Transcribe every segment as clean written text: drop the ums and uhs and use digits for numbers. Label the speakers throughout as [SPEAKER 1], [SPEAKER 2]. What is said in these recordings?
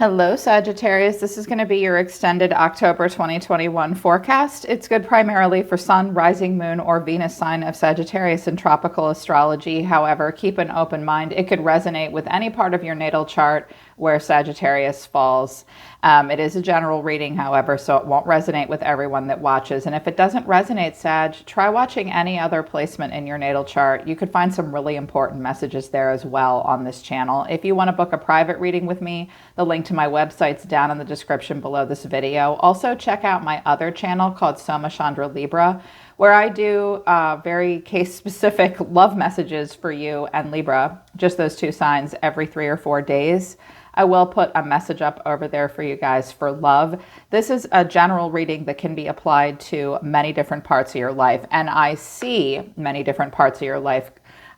[SPEAKER 1] Hello, Sagittarius. This is going to be your extended October 2021 forecast. It's good primarily for Sun, Rising Moon, or Venus sign of Sagittarius in tropical astrology. However, keep an open mind. It could resonate with any part of your natal chart where Sagittarius falls. It is a general reading, however, so it won't resonate with everyone that watches. And if it doesn't resonate, Sag, try watching any other placement in your natal chart. You could find some really important messages there as well on this channel. If you want to book a private reading with me, the link to my website's down in the description below this video. Also, check out my other channel called Soma Chandra Libra, where I do very case-specific love messages for you and Libra, just those two signs, every 3 or 4 days. I will put a message up over there for you guys for love. This is a general reading that can be applied to many different parts of your life. And I see many different parts of your life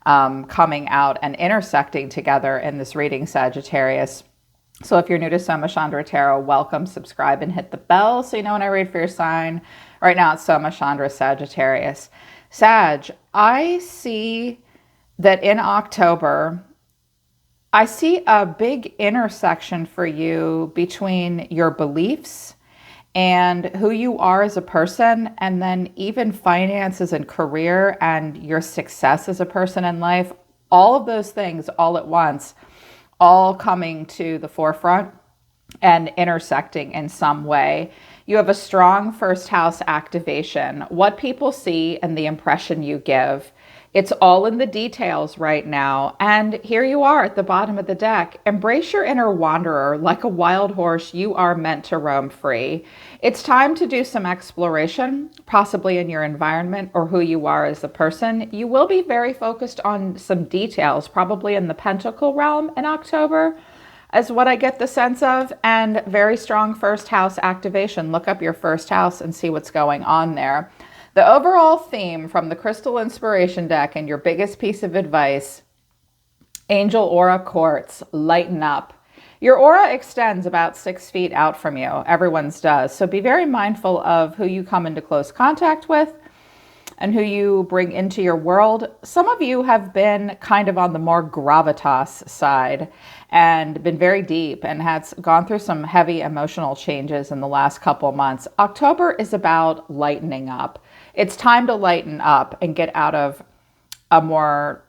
[SPEAKER 1] coming out and intersecting together in this reading, Sagittarius. So if you're new to Soma Chandra Tarot, welcome, subscribe, and hit the bell so you know when I read for your sign. Right now it's Soma Chandra Sagittarius. Sag, I see that in October, I see a big intersection for you between your beliefs and who you are as a person, and then even finances and career and your success as a person in life. All of those things all at once, all coming to the forefront and intersecting in some way. You have a strong first house activation. What people see and the impression you give. It's all in the details right now. And here you are at the bottom of the deck. Embrace your inner wanderer. Like a wild horse, you are meant to roam free. It's time to do some exploration, possibly in your environment or who you are as a person. You will be very focused on some details, probably in the Pentacle realm in October, as what I get the sense of, and very strong first house activation. Look up your first house and see what's going on there. The overall theme from the Crystal Inspiration deck and your biggest piece of advice, Angel Aura Quartz, lighten up. Your aura extends about 6 feet out from you. Everyone's does. So be very mindful of who you come into close contact with and who you bring into your world. Some of you have been kind of on the more gravitas side and been very deep and had gone through some heavy emotional changes in the last couple months. October is about lightening up. It's time to lighten up and get out of a more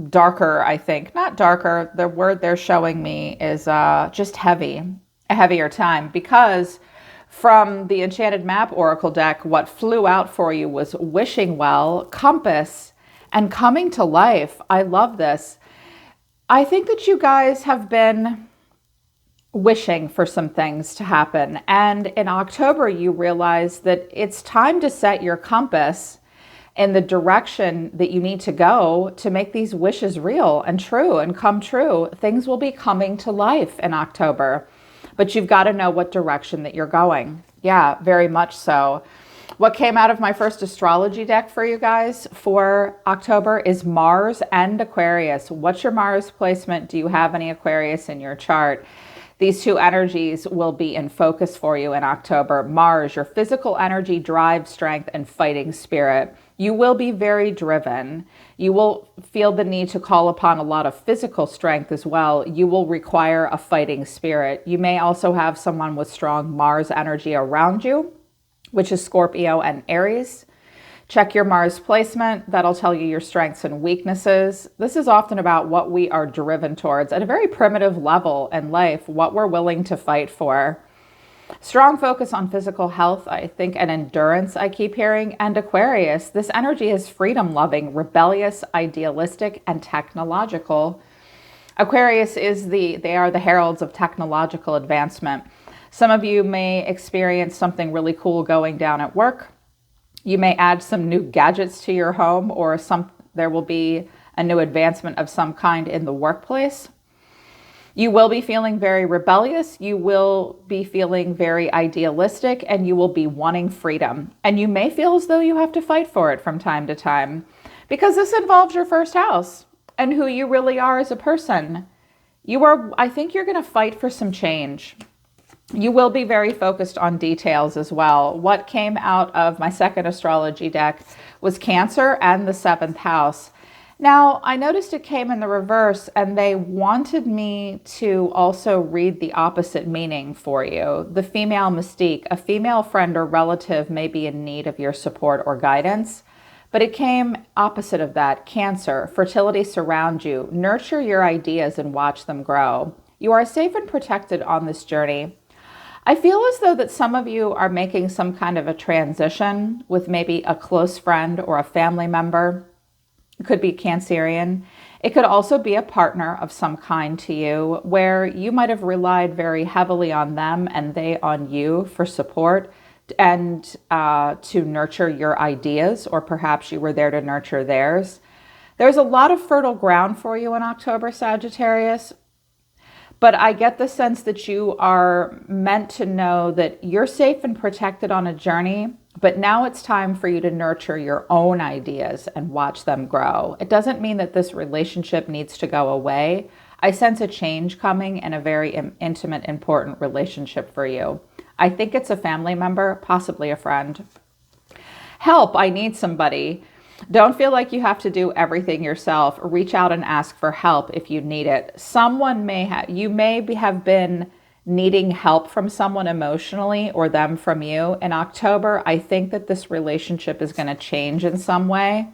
[SPEAKER 1] darker, I think, not darker, the word they're showing me is just heavy, a heavier time, because from the Enchanted Map Oracle deck, what flew out for you was wishing well, compass, and coming to life. I love this. I think that you guys have been wishing for some things to happen. And in October, you realize that it's time to set your compass in the direction that you need to go to make these wishes real and true and come true. Things will be coming to life in October, but you've got to know what direction that you're going. Yeah, very much so. What came out of my first astrology deck for you guys for October is Mars and Aquarius. What's your Mars placement? Do you have any Aquarius in your chart? These two energies will be in focus for you in October. Mars, your physical energy, drive, strength, and fighting spirit. You will be very driven. You will feel the need to call upon a lot of physical strength as well. You will require a fighting spirit. You may also have someone with strong Mars energy around you, which is Scorpio and Aries. Check your Mars placement. That'll tell you your strengths and weaknesses. This is often about what we are driven towards at a very primitive level in life, what we're willing to fight for. Strong focus on physical health, I think, and endurance, I keep hearing. And Aquarius, this energy is freedom-loving, rebellious, idealistic, and technological. Aquarius they are the heralds of technological advancement. Some of you may experience something really cool going down at work. You may add some new gadgets to your home, or there will be a new advancement of some kind in the workplace. You will be feeling very rebellious. You will be feeling very idealistic, and you will be wanting freedom. And you may feel as though you have to fight for it from time to time, because this involves your first house and who you really are as a person. I think you're going to fight for some change. You will be very focused on details as well. What came out of my second astrology deck was Cancer and the 7th house. Now, I noticed it came in the reverse, and they wanted me to also read the opposite meaning for you. The female mystique, a female friend or relative may be in need of your support or guidance, but it came opposite of that. Cancer, fertility surround you. Nurture your ideas and watch them grow. You are safe and protected on this journey. I feel as though that some of you are making some kind of a transition with maybe a close friend or a family member. It could be Cancerian. It could also be a partner of some kind to you where you might have relied very heavily on them and they on you for support and to nurture your ideas, or perhaps you were there to nurture theirs. There's a lot of fertile ground for you in October, Sagittarius. But I get the sense that you are meant to know that you're safe and protected on a journey, but now it's time for you to nurture your own ideas and watch them grow. It doesn't mean that this relationship needs to go away. I sense a change coming in a very intimate, important relationship for you. I think it's a family member, possibly a friend. Help, I need somebody. Don't feel like you have to do everything yourself. Reach out and ask for help if you need it. You may have been needing help from someone emotionally, or them from you. In October, I think that this relationship is going to change in some way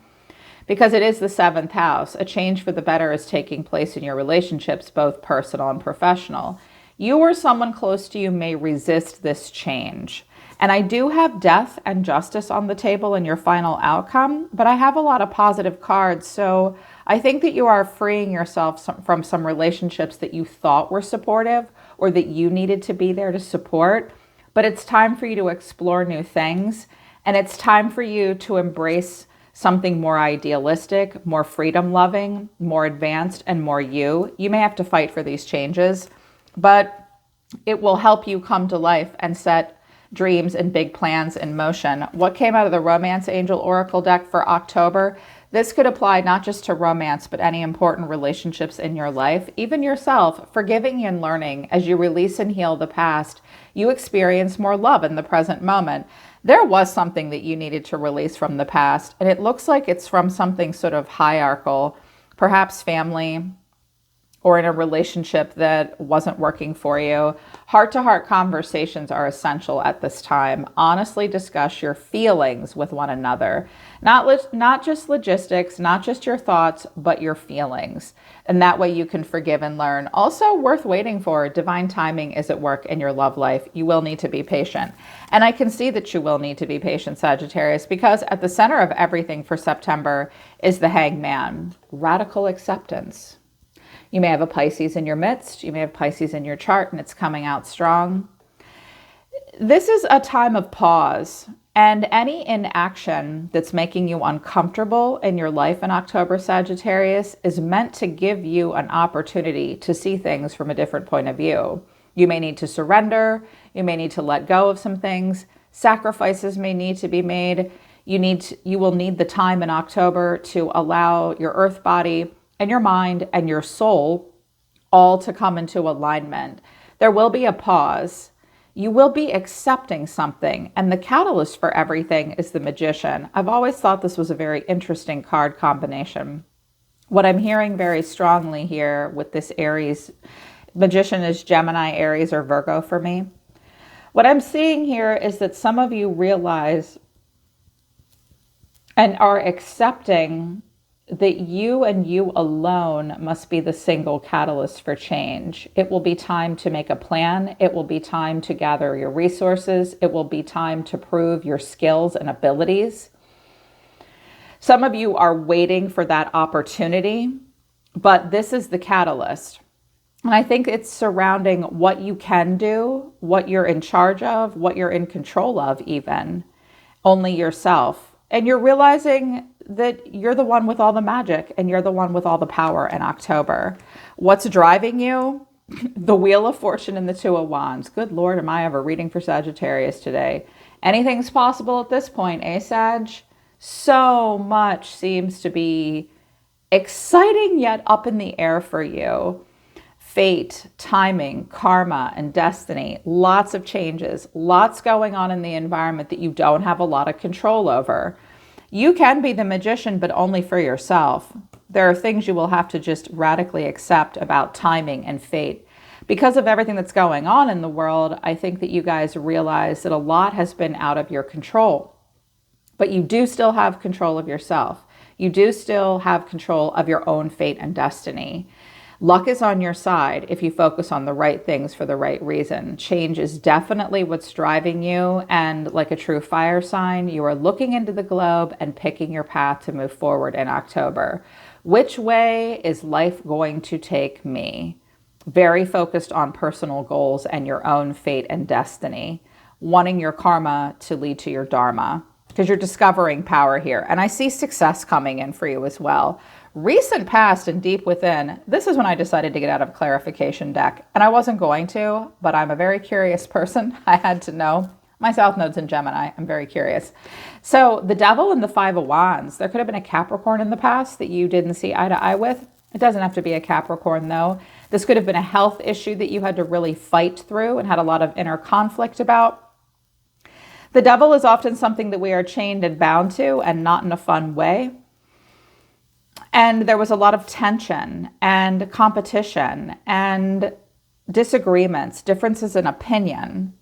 [SPEAKER 1] because it is the 7th house. A change for the better is taking place in your relationships, both personal and professional. You or someone close to you may resist this change. And I do have death and justice on the table in your final outcome, but I have a lot of positive cards. So I think that you are freeing yourself from some relationships that you thought were supportive or that you needed to be there to support. But it's time for you to explore new things. And it's time for you to embrace something more idealistic, more freedom loving, more advanced, and more you. You may have to fight for these changes, but it will help you come to life and set dreams and big plans in motion. What came out of the Romance Angel Oracle deck for October? This could apply not just to romance, but any important relationships in your life, even yourself. Forgiving and learning. As you release and heal the past, you experience more love in the present moment. There was something that you needed to release from the past, and it looks like it's from something sort of hierarchical, perhaps family, or in a relationship that wasn't working for you. Heart-to-heart conversations are essential at this time. Honestly discuss your feelings with one another. Not just logistics, not just your thoughts, but your feelings. And that way you can forgive and learn. Also worth waiting for. Divine timing is at work in your love life. You will need to be patient. And I can see that you will need to be patient, Sagittarius, because at the center of everything for September is the Hangman. Radical acceptance. You may have a Pisces in your midst. You may have Pisces in your chart, and it's coming out strong. This is a time of pause, and any inaction that's making you uncomfortable in your life in October, Sagittarius, is meant to give you an opportunity to see things from a different point of view. You may need to surrender. You may need to let go of some things. Sacrifices may need to be made. You will need the time in October to allow your earth body and your mind and your soul all to come into alignment. There will be a pause. You will be accepting something, and the catalyst for everything is the Magician. I've always thought this was a very interesting card combination. What I'm hearing very strongly here with this Aries, Magician is Gemini, Aries, or Virgo for me. What I'm seeing here is that some of you realize and are accepting that you and you alone must be the single catalyst for change. It will be time to make a plan. It will be time to gather your resources. It will be time to prove your skills and abilities. Some of you are waiting for that opportunity, but this is the catalyst. And I think it's surrounding what you can do, what you're in charge of, what you're in control of even, only yourself. And you're realizing that you're the one with all the magic and you're the one with all the power in October. What's driving you? The Wheel of Fortune and the Two of Wands. Good Lord, am I ever reading for Sagittarius today? Anything's possible at this point, eh, Sag? So much seems to be exciting yet up in the air for you. Fate, timing, karma, and destiny. Lots of changes. Lots going on in the environment that you don't have a lot of control over. You can be the Magician, but only for yourself. There are things you will have to just radically accept about timing and fate. Because of everything that's going on in the world, I think that you guys realize that a lot has been out of your control. But you do still have control of yourself. You do still have control of your own fate and destiny. Luck is on your side if you focus on the right things for the right reason. Change is definitely what's driving you, and like a true fire sign, you are looking into the globe and picking your path to move forward in October. Which way is life going to take me? Very focused on personal goals and your own fate and destiny, wanting your karma to lead to your dharma, because you're discovering power here. And I see success coming in for you as well. Recent past and deep within, this is when I decided to get out of clarification deck. And I wasn't going to, but I'm a very curious person. I had to know. My South Node's in Gemini. I'm very curious. So the Devil and the Five of Wands, there could have been a Capricorn in the past that you didn't see eye to eye with. It doesn't have to be a Capricorn though. This could have been a health issue that you had to really fight through and had a lot of inner conflict about. The Devil is often something that we are chained and bound to, and not in a fun way. And there was a lot of tension and competition and disagreements, differences in opinion.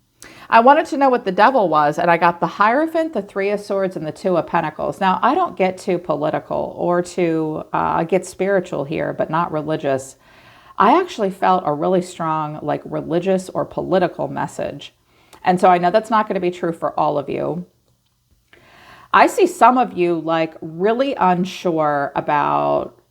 [SPEAKER 1] I wanted to know what the Devil was, and I got the Hierophant, the Three of Swords, and the Two of Pentacles. Now, I don't get too political or too, I get spiritual here, but not religious. I actually felt a really strong, like, religious or political message. And so I know that's not going to be true for all of you. I see some of you like really unsure about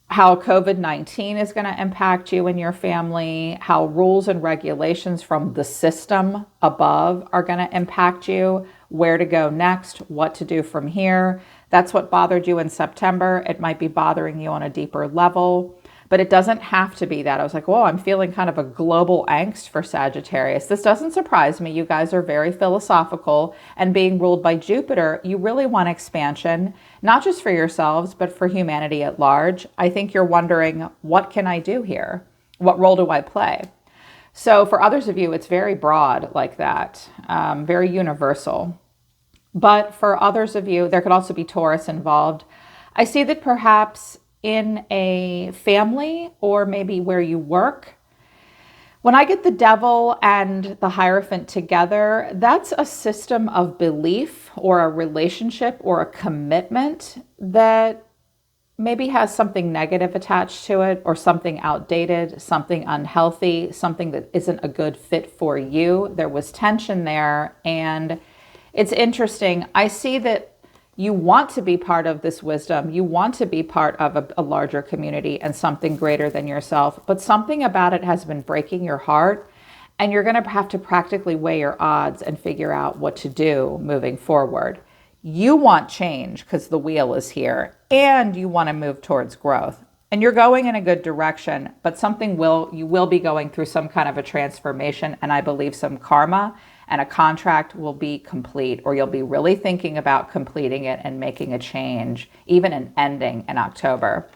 [SPEAKER 1] how COVID-19 is going to impact you and your family, how rules and regulations from the system above are going to impact you, where to go next, what to do from here. That's what bothered you in September. It might be bothering you on a deeper level, but it doesn't have to be that. I was like, whoa, I'm feeling kind of a global angst for Sagittarius. This doesn't surprise me. You guys are very philosophical, and being ruled by Jupiter, you really want expansion, not just for yourselves, but for humanity at large. I think you're wondering, what can I do here? What role do I play? So for others of you, it's very broad like that, very universal. But for others of you, there could also be Taurus involved. I see that perhaps in a family or maybe where you work, when I get the Devil and the Hierophant together, that's a system of belief or a relationship or a commitment that maybe has something negative attached to it, or something outdated, something unhealthy, something that isn't a good fit for you. There was tension there, and it's interesting. I see that you want to be part of this wisdom. You want to be part of a larger community and something greater than yourself, but something about it has been breaking your heart, and you're going to have to practically weigh your odds and figure out what to do moving forward. You want change because the wheel is here, and you want to move towards growth, and you're going in a good direction, but you will be going through some kind of a transformation, and I believe some karma, and a contract will be complete, or you'll be really thinking about completing it and making a change, even an ending in October.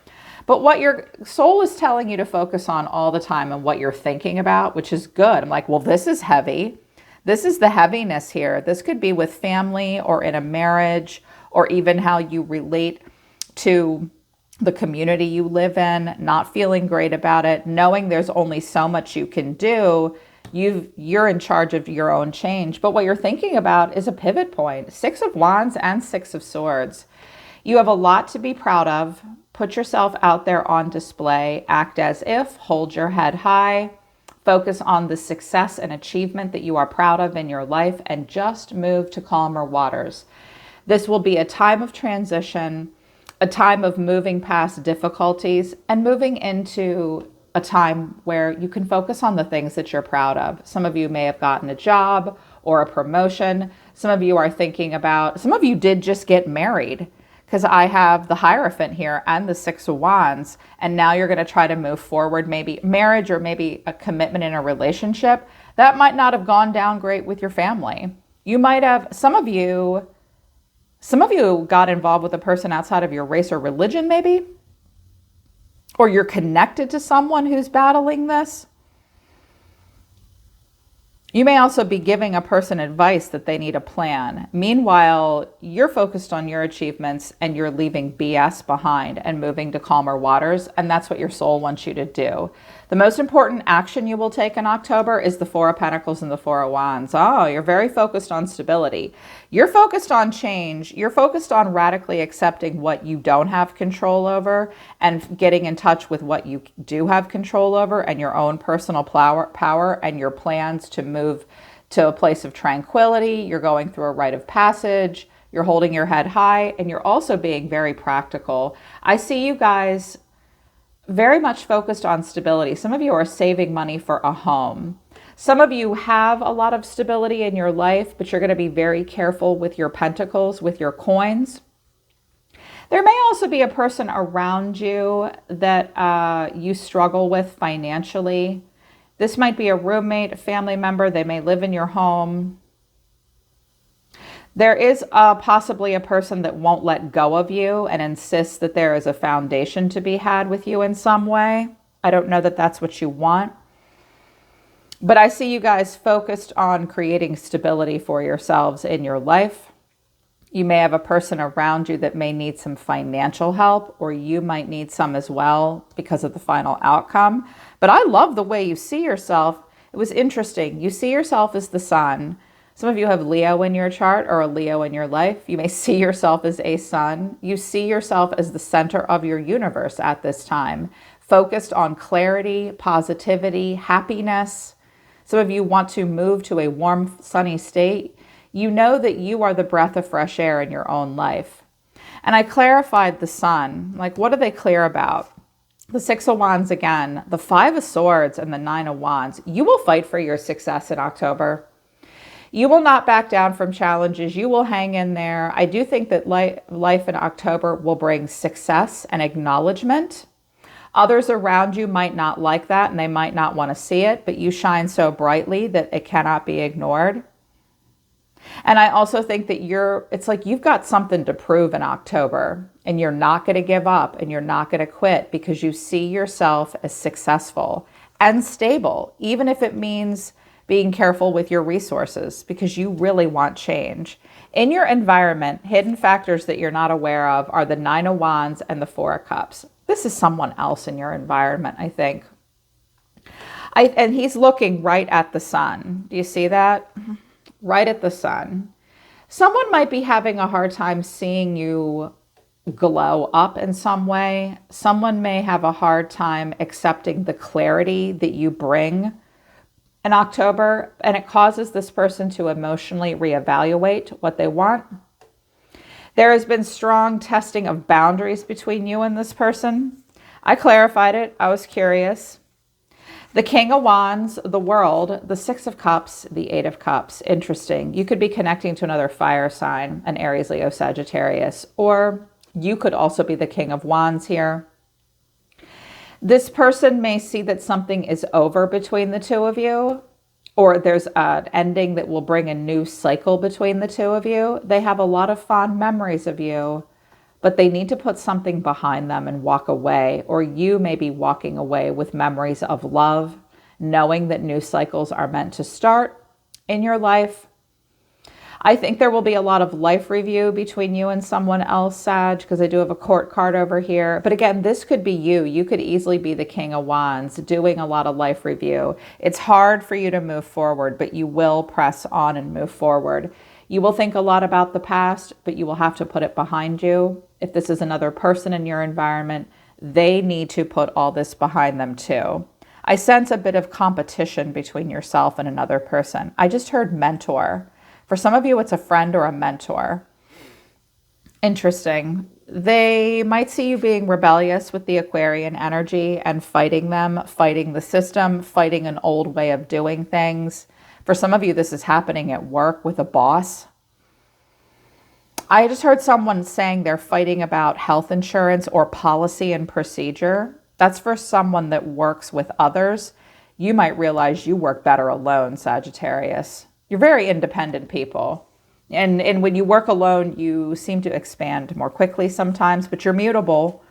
[SPEAKER 1] But what your soul is telling you to focus on all the time and what you're thinking about, which is good. I'm like, well, this is heavy. This is the heaviness here. This could be with family or in a marriage, or even how you relate to the community you live in, not feeling great about it, knowing there's only so much you can do. You're in charge of your own change. But what you're thinking about is a pivot point. Six of Wands and Six of Swords. You have a lot to be proud of. Put yourself out there on display. Act as if. Hold your head high. Focus on the success and achievement that you are proud of in your life, and just move to calmer waters. This will be a time of transition, a time of moving past difficulties and moving into a time where you can focus on the things that you're proud of. Some of you may have gotten a job or a promotion. Some of you did just get married, because I have the Hierophant here and the Six of Wands. And now you're going to try to move forward, maybe marriage or maybe a commitment in a relationship. That might not have gone down great with your family. You might have, some of you got involved with a person outside of your race or religion maybe. Or you're connected to someone who's battling this. You may also be giving a person advice that they need a plan. Meanwhile, you're focused on your achievements and you're leaving BS behind and moving to calmer waters. And that's what your soul wants you to do. The most important action you will take in October is the Four of Pentacles and the Four of Wands. Oh, you're very focused on stability. You're focused on change. You're focused on radically accepting what you don't have control over and getting in touch with what you do have control over and your own personal power and your plans to move to a place of tranquility. You're going through a rite of passage. You're holding your head high, and you're also being very practical. I see you guys very much focused on stability. Some of you are saving money for a home. Some of you have a lot of stability in your life, but you're going to be very careful with your pentacles, with your coins. There may also be a person around you that you struggle with financially. This might be a roommate, a family member. They may live in your home. There is possibly a person that won't let go of you and insists that there is a foundation to be had with you in some way. I don't know that that's what you want. But I see you guys focused on creating stability for yourselves in your life. You may have a person around you that may need some financial help, or you might need some as well because of the final outcome. But I love the way you see yourself. It was interesting. You see yourself as the sun. Some of you have Leo in your chart or a Leo in your life. You may see yourself as a sun. You see yourself as the center of your universe at this time, focused on clarity, positivity, happiness. Some of you want to move to a warm, sunny state. You know that you are the breath of fresh air in your own life. And I clarified the sun. Like, what are they clear about? The Six of Wands again, the Five of Swords, and the Nine of Wands. You will fight for your success in October. You will not back down from challenges. You will hang in there. I do think that life in October will bring success and acknowledgement. Others around you might not like that and they might not want to see it, but you shine so brightly that it cannot be ignored. And I also think that it's like you've got something to prove in October, and you're not going to give up and you're not going to quit because you see yourself as successful and stable, even if it means being careful with your resources because you really want change. In your environment, hidden factors that you're not aware of are the Nine of Wands and the Four of Cups. This is someone else in your environment, I think. And he's looking right at the sun. Do you see that? Right at the sun. Someone might be having a hard time seeing you glow up in some way. Someone may have a hard time accepting the clarity that you bring in October, and it causes this person to emotionally reevaluate what they want. There has been strong testing of boundaries between you and this person. I clarified it. I was curious. The King of Wands, the World, the Six of Cups, the Eight of Cups. Interesting. You could be connecting to another fire sign, an Aries, Leo, Sagittarius, or you could also be the King of Wands here. This person may see that something is over between the two of you, or there's an ending that will bring a new cycle between the two of you. They have a lot of fond memories of you, but they need to put something behind them and walk away, or you may be walking away with memories of love, knowing that new cycles are meant to start in your life. I think there will be a lot of life review between you and someone else, Sag, because I do have a court card over here. But again, this could be you. You could easily be the King of Wands doing a lot of life review. It's hard for you to move forward, but you will press on and move forward. You will think a lot about the past, but you will have to put it behind you. If this is another person in your environment, they need to put all this behind them too. I sense a bit of competition between yourself and another person. I just heard mentor. For some of you, it's a friend or a mentor. Interesting. They might see you being rebellious with the Aquarian energy and fighting them, fighting the system, fighting an old way of doing things. For some of you, this is happening at work with a boss. I just heard someone saying they're fighting about health insurance or policy and procedure. That's for someone that works with others. You might realize you work better alone, Sagittarius. You're very independent people. And when you work alone, you seem to expand more quickly sometimes, but you're mutable.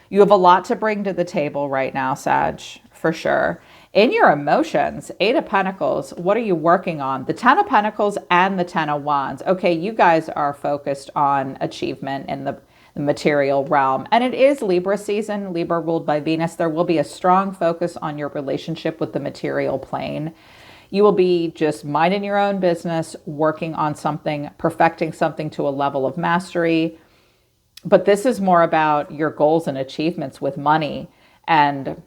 [SPEAKER 1] You have a lot to bring to the table right now, Sag, for sure. In your emotions, Eight of Pentacles, what are you working on? The Ten of Pentacles and the Ten of Wands. Okay, you guys are focused on achievement in the material realm. And it is Libra season, Libra ruled by Venus. There will be a strong focus on your relationship with the material plane. You will be just minding your own business, working on something, perfecting something to a level of mastery. But this is more about your goals and achievements with money. And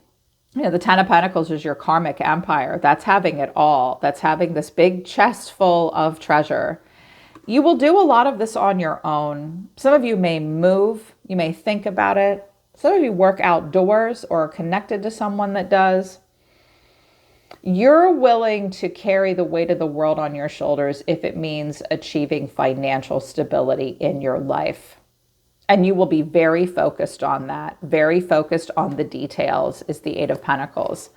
[SPEAKER 1] the Ten of Pentacles is your karmic empire. That's having it all. That's having this big chest full of treasure. You will do a lot of this on your own. Some of you may move. You may think about it. Some of you work outdoors or are connected to someone that does. You're willing to carry the weight of the world on your shoulders if it means achieving financial stability in your life. And you will be very focused on that. Very focused on the details is the Eight of Pentacles.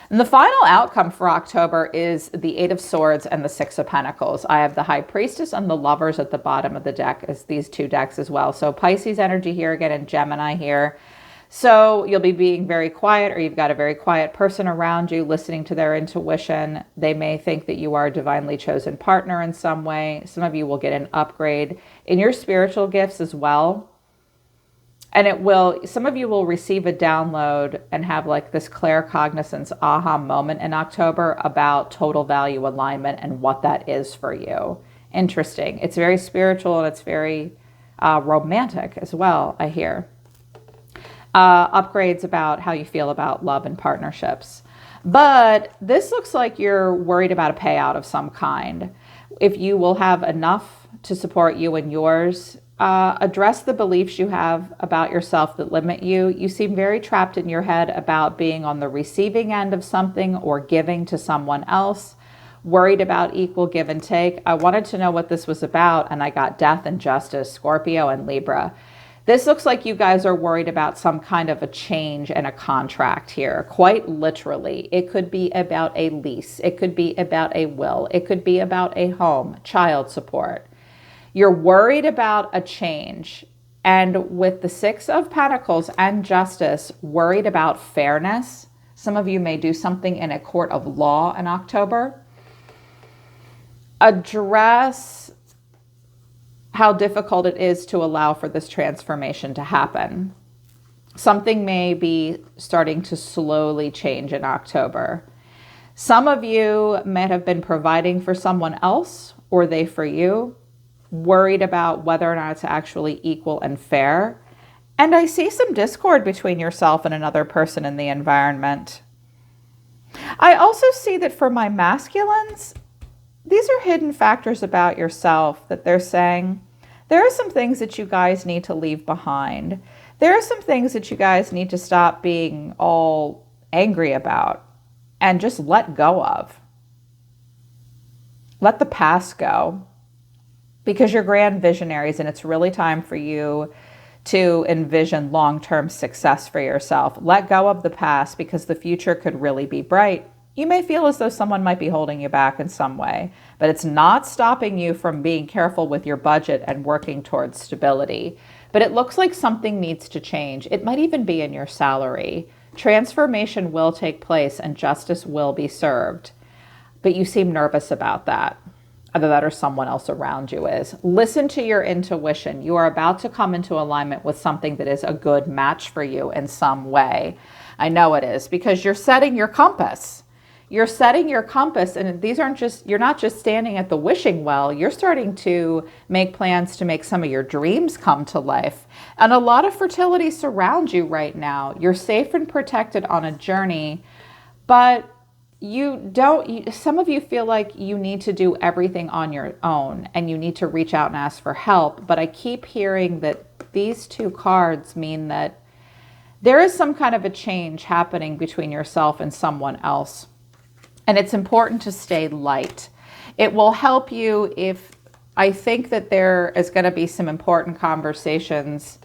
[SPEAKER 1] And the final outcome for October is the Eight of Swords and the Six of Pentacles. I have the High Priestess and the Lovers at the bottom of the deck as these two decks as well. So Pisces energy here again and Gemini here. So you'll be being very quiet, or you've got a very quiet person around you listening to their intuition. They may think that you are a divinely chosen partner in some way. Some of you will get an upgrade in your spiritual gifts as well. And some of you will receive a download and have like this claircognizance aha moment in October about total value alignment and what that is for you. Interesting. It's very spiritual and it's very romantic as well, I hear. Upgrades about how you feel about love and partnerships. But this looks like you're worried about a payout of some kind. If you will have enough to support you and yours, address the beliefs you have about yourself that limit you. You seem very trapped in your head about being on the receiving end of something or giving to someone else, worried about equal give and take. I wanted to know what this was about, and I got Death and Justice, Scorpio and Libra. This looks like you guys are worried about some kind of a change in a contract here, quite literally. It could be about a lease. It could be about a will. It could be about a home, child support. You're worried about a change. And with the Six of Pentacles and Justice, worried about fairness. Some of you may do something in a court of law in October. Address how difficult it is to allow for this transformation to happen. Something may be starting to slowly change in October. Some of you may have been providing for someone else, or they for you, worried about whether or not it's actually equal and fair. And I see some discord between yourself and another person in the environment. I also see that for my masculines, these are hidden factors about yourself that they're saying, there are some things that you guys need to leave behind. There are some things that you guys need to stop being all angry about and just let go of. Let the past go. Because you're grand visionaries and it's really time for you to envision long-term success for yourself. Let go of the past because the future could really be bright. You may feel as though someone might be holding you back in some way, but it's not stopping you from being careful with your budget and working towards stability. But it looks like something needs to change. It might even be in your salary. Transformation will take place and justice will be served. But you seem nervous about that. Either that or someone else around you is. Listen to your intuition. You are about to come into alignment with something that is a good match for you in some way. I know it is because you're setting your compass. You're setting your compass, and these aren't just, you're not just standing at the wishing well, you're starting to make plans to make some of your dreams come to life. And a lot of fertility surrounds you right now. You're safe and protected on a journey, but some of you feel like you need to do everything on your own and you need to reach out and ask for help. But I keep hearing that these two cards mean that there is some kind of a change happening between yourself and someone else. And it's important to stay light. It will help you if I think that there is going to be some important conversations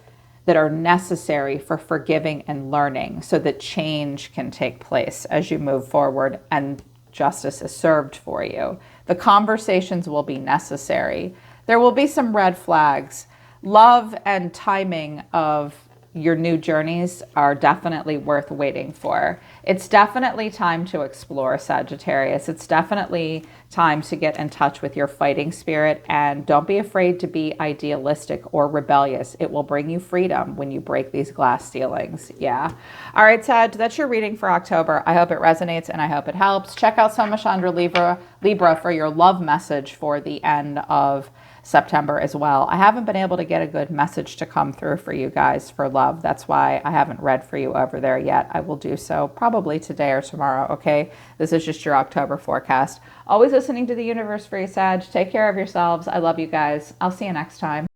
[SPEAKER 1] that are necessary for forgiving and learning so that change can take place as you move forward and justice is served for you. The conversations will be necessary. There will be some red flags. Love and timing of your new journeys are definitely worth waiting for. It's definitely time to explore, Sagittarius. It's definitely time to get in touch with your fighting spirit, and don't be afraid to be idealistic or rebellious. It will bring you freedom when you break these glass ceilings. Yeah. All right, Sag, that's your reading for October. I hope it resonates and I hope it helps. Check out Somachandra Libra for your love message for the end of September as well. I haven't been able to get a good message to come through for you guys for love. That's why I haven't read for you over there yet. I will do so probably today or tomorrow, okay? This is just your October forecast. Always listening to the universe for you, Sag. Take care of yourselves. I love you guys. I'll see you next time.